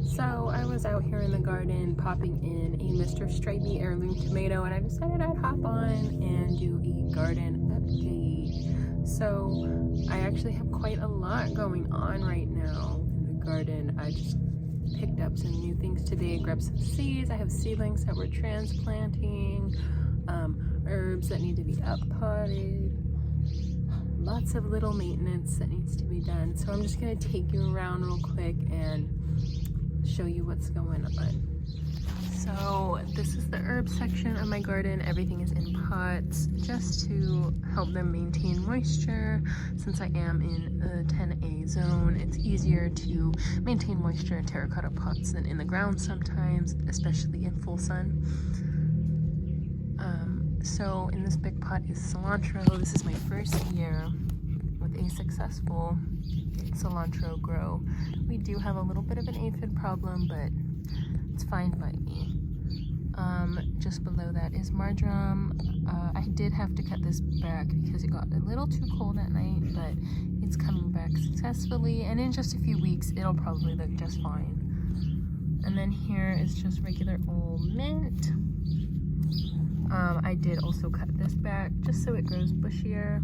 So I was out here in the garden popping in a Mr. Stripey heirloom tomato, and I decided I'd hop on and do a garden update. So I actually have quite a lot going on right now in the garden. I just picked up some new things today, grabbed some seeds. I have seedlings that we're transplanting, herbs that need to be uppotted, lots of little maintenance that needs to be done. So I'm just gonna take you around real quick and show you what's going on. So this is the herb section of my garden. Everything is in pots just to help them maintain moisture. Since I am in a 10A zone, it's easier to maintain moisture in terracotta pots than in the ground sometimes, especially in full sun. So in this big pot is cilantro. This is my first year with a successful cilantro grow. We do have a little bit of an aphid problem, but it's fine by me. Just below that is marjoram. I did have to cut this back because it got a little too cold at night, but it's coming back successfully, and in just a few weeks it'll probably look just fine. And then here is just regular old mint. I did also cut this back just so it grows bushier.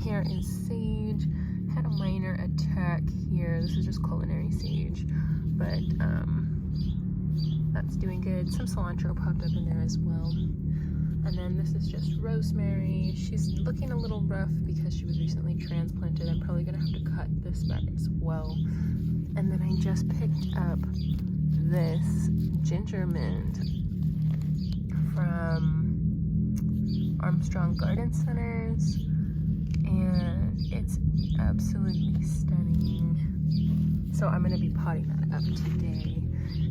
Here is sage. Had a minor attack here. This is just culinary sage, but that's doing good. Some cilantro popped up in there as well. And then this is just rosemary. She's looking a little rough because she was recently transplanted. I'm probably gonna have to cut this back as well. And then I just picked up this ginger mint from Armstrong Garden Centers, and it's absolutely stunning. So I'm going to be potting that up today.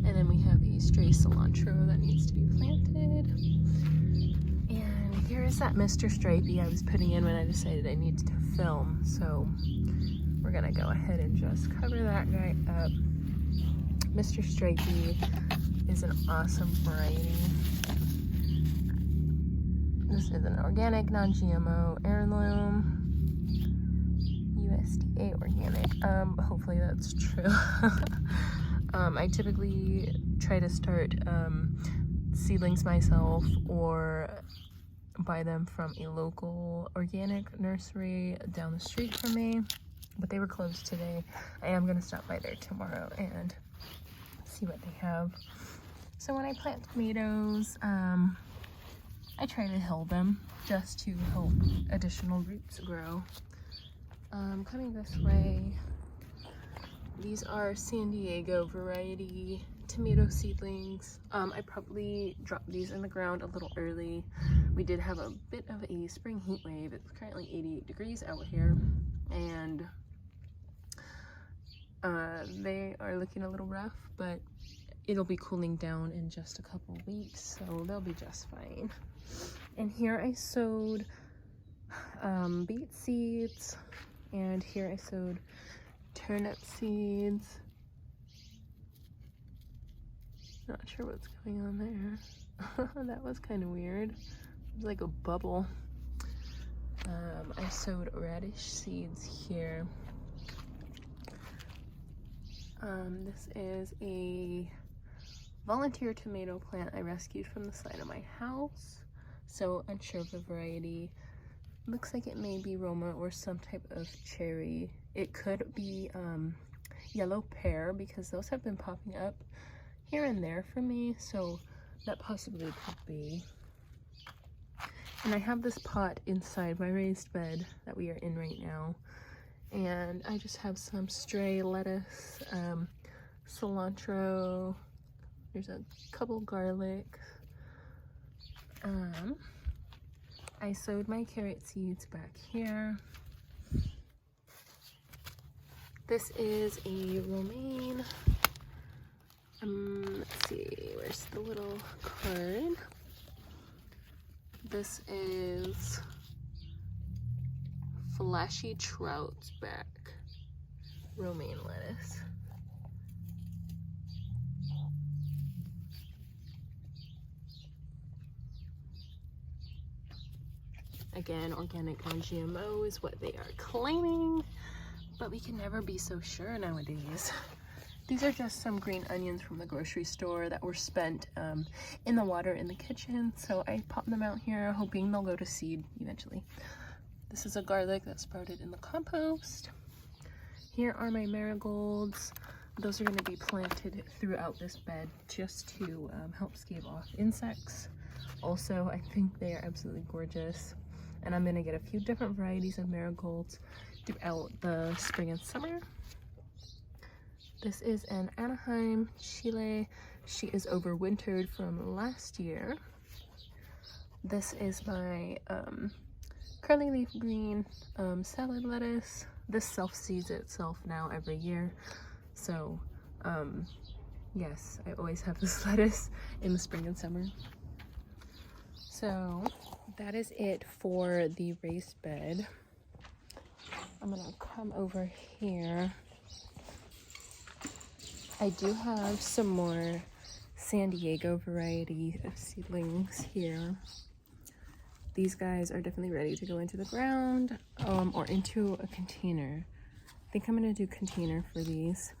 And then we have a stray cilantro that needs to be planted. And here is that Mr. Stripey I was putting in when I decided I needed to film. So we're going to go ahead and just cover that guy up. Mr. Stripey is an awesome variety. This is an organic, non-GMO heirloom. USDA organic. Hopefully that's true. I typically try to start seedlings myself or buy them from a local organic nursery down the street from me, but they were closed today. I am going to stop by there tomorrow and see what they have. So when I plant tomatoes, I try to hill them just to help additional roots grow. Coming this way, these are San Diego variety tomato seedlings. I probably dropped these in the ground a little early. We did have a bit of a spring heat wave. It's currently 88 degrees out here, and they are looking a little rough, but it'll be cooling down in just a couple weeks, so they'll be just fine. And here I sowed beet seeds, and here I sowed turnip seeds. Not sure what's going on there. That was kind of weird. It was like a bubble. I sowed radish seeds here. This is a volunteer tomato plant I rescued from the side of my house. So unsure of the variety. Looks like it may be Roma or some type of cherry. It could be yellow pear because those have been popping up here and there for me, so that possibly could be. And I have this pot inside my raised bed that we are in right now, and I just have some stray lettuce, cilantro, there's a couple garlic. I sowed my carrot seeds back here. This is a romaine. Let's see, where's the little card? This is flashy trout's back romaine lettuce. Again, organic, non-GMO is what they are claiming, but we can never be so sure nowadays. These are just some green onions from the grocery store that were spent in the water in the kitchen. So I popped them out here, hoping they'll go to seed eventually. This is a garlic that sprouted in the compost. Here are my marigolds. Those are going to be planted throughout this bed just to help stave off insects. Also, I think they are absolutely gorgeous. And I'm going to get a few different varieties of marigolds throughout the spring and summer. This is an Anaheim, Chile. She is overwintered from last year. This is my curly leaf green salad lettuce. This self-seeds itself now every year. So, yes, I always have this lettuce in the spring and summer. So, that is it for the raised bed. I'm gonna come over here. I do have some more San Diego variety of seedlings here. These guys are definitely ready to go into the ground or into a container. I think I'm gonna do container for these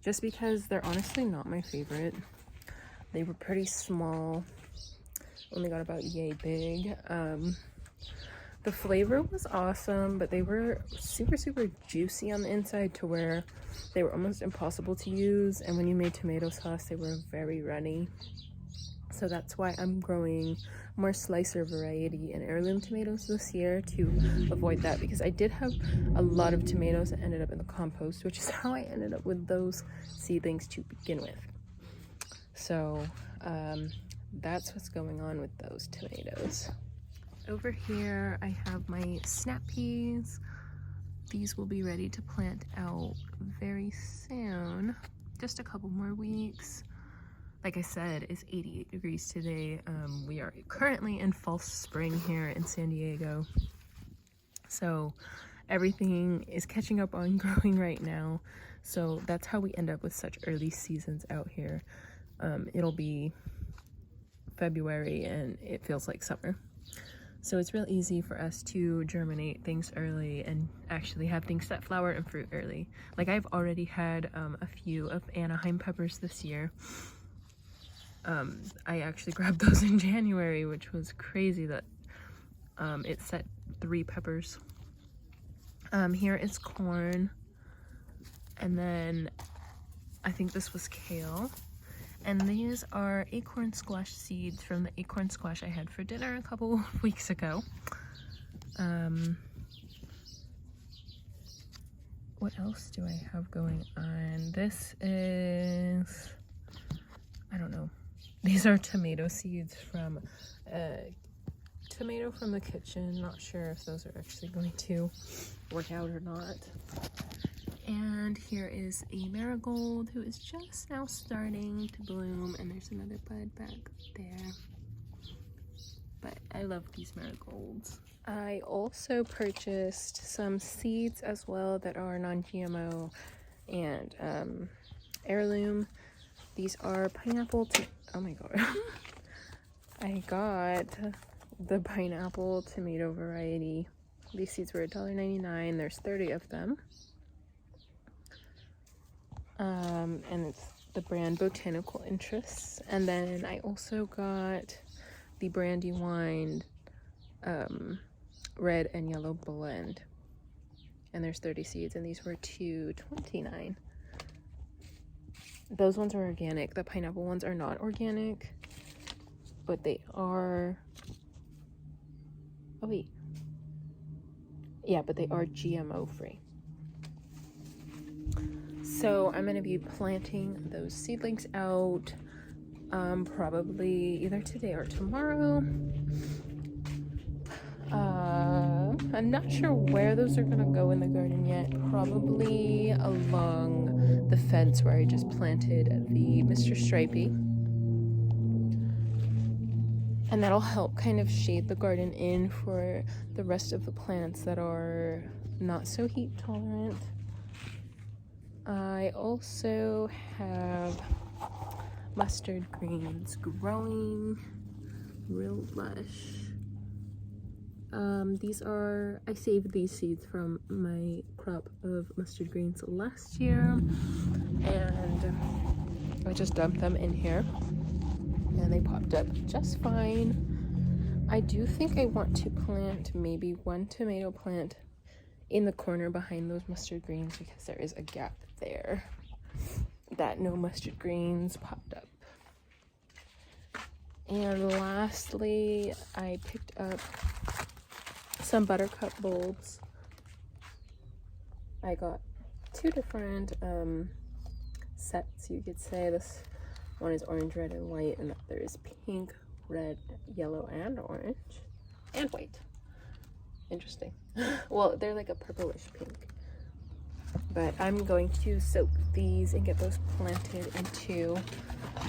just because they're honestly not my favorite. They were pretty small, only got about yay big. The flavor was awesome, but they were super juicy on the inside to where they were almost impossible to use, and when you made tomato sauce they were very runny. So that's why I'm growing more slicer variety and heirloom tomatoes this year to avoid that, because I did have a lot of tomatoes that ended up in the compost, which is how I ended up with those seedlings to begin with. So that's what's going on with those tomatoes. Over here I have my snap peas. These will be ready to plant out very soon, just a couple more weeks. Like I said, it's 88 degrees today. We are currently in false spring here in San Diego. So everything is catching up on growing right now. So that's how we end up with such early seasons out here. It'll be February and it feels like summer. So it's real easy for us to germinate things early and actually have things that flower and fruit early. Like I've already had a few of Anaheim peppers this year. I actually grabbed those in January, which was crazy that it set 3 peppers. Here is corn, and then I think this was kale. And these are acorn squash seeds from the acorn squash I had for dinner a couple of weeks ago. What else do I have going on? This is, I don't know. These are tomato seeds from tomato from the kitchen. Not sure if those are actually going to work out or not. And here is a marigold who is just now starting to bloom, and there's another bud back there. But I love these marigolds. I also purchased some seeds as well that are non-GMO and heirloom. These are pineapple, oh my god. I got the pineapple tomato variety. These seeds were $1.99. There's 30 of them. And it's the brand Botanical Interests. And then I also got the Brandywine red and yellow blend. And there's 30 seeds, and these were $2.29. Those ones are organic. The pineapple ones are not organic, but they are, oh wait, yeah, but they are GMO free. So I'm going to be planting those seedlings out probably either today or tomorrow. I'm not sure where those are going to go in the garden yet. Probably along the fence where I just planted the Mr. Stripey. And that'll help kind of shade the garden in for the rest of the plants that are not so heat tolerant. I also have mustard greens growing real lush. These are, I saved these seeds from my crop of mustard greens last year, and I just dumped them in here and they popped up just fine. I do think I want to plant maybe one tomato plant in the corner behind those mustard greens because there is a gap there that no mustard greens popped up. And lastly, I picked up some buttercup bulbs. I got two different sets, you could say. This one is orange, red, and white, and the other is pink, red, yellow, and orange, and white. Interesting. Well, they're like a purplish pink. But I'm going to soak these and get those planted into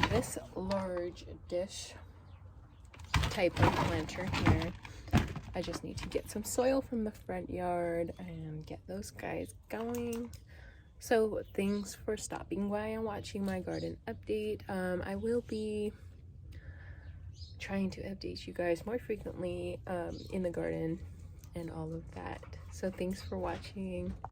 this large dish type of planter here. I just need to get some soil from the front yard and get those guys going. So thanks for stopping by and watching my garden update. I will be trying to update you guys more frequently in the garden and all of that. So thanks for watching.